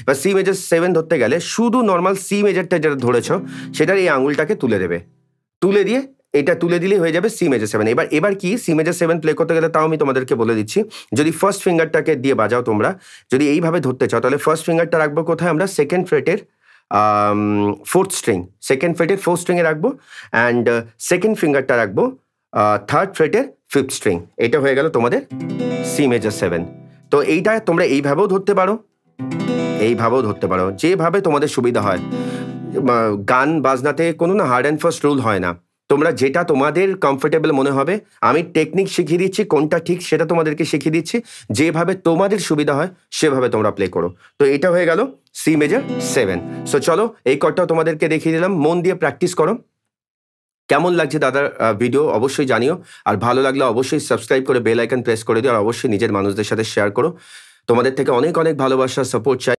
বা C major 7 ধরতে গেলে শুধু নর্মাল সি মেজরটা যেটা ধরেছ সেটার এই আঙুলটাকে তুলে দেবে, তুলে দিয়ে এটা তুলে দিলেই হয়ে যাবে সি মেজর 7। এবার কি সি মেজর 7 প্লে করতে গেলে তাও আমি তোমাদেরকে বলে দিচ্ছি। যদি ফার্স্ট ফিঙ্গারটাকে দিয়ে বাজাও তোমরা, যদি এইভাবে ধরতে চাও তাহলে ফার্স্ট ফিঙ্গারটা রাখবো কোথায়, আমরা সেকেন্ড ফ্রেটের ফোর্থ স্ট্রিং, সেকেন্ড ফ্রেটের ফোর্থ স্ট্রিংয়ে রাখবো, অ্যান্ড সেকেন্ড ফিঙ্গারটা রাখবো থার্ড ফ্রেটের ফিফথ স্ট্রিং। এটা হয়ে গেল তোমাদের সি মেজর 7। তো এইটা তোমরা এইভাবেও ধরতে পারো, এইভাবেও ধরতে পারো, যেভাবে তোমাদের সুবিধা হয়। গান বাজনাতে কোনো না হার্ড অ্যান্ড ফার্স্ট রুল হয় না, তোমরা যেটা তোমাদের কমফোর্টেবল মনে হবে, আমি টেকনিক শিখিয়ে দিচ্ছি, কোনটা ঠিক সেটা তোমাদেরকে শিখিয়ে দিচ্ছি, যেভাবে তোমাদের সুবিধা হয় সেভাবে তোমরা প্লে করো। তো এটা হয়ে গেল সি মেজর 7। সো চলো এই কর্ডটাও তোমাদেরকে দেখিয়ে দিলাম, মন দিয়ে প্র্যাকটিস করো। কেমন লাগছে দাদার ভিডিও অবশ্যই জানিও, আর ভালো লাগলে অবশ্যই সাবস্ক্রাইব করে বেল আইকন প্রেস করে দিও, আর অবশ্যই নিজের মানুষদের সাথে শেয়ার করো। তোমাদের থেকে অনেক অনেক ভালোবাসা, সাপোর্ট চাই।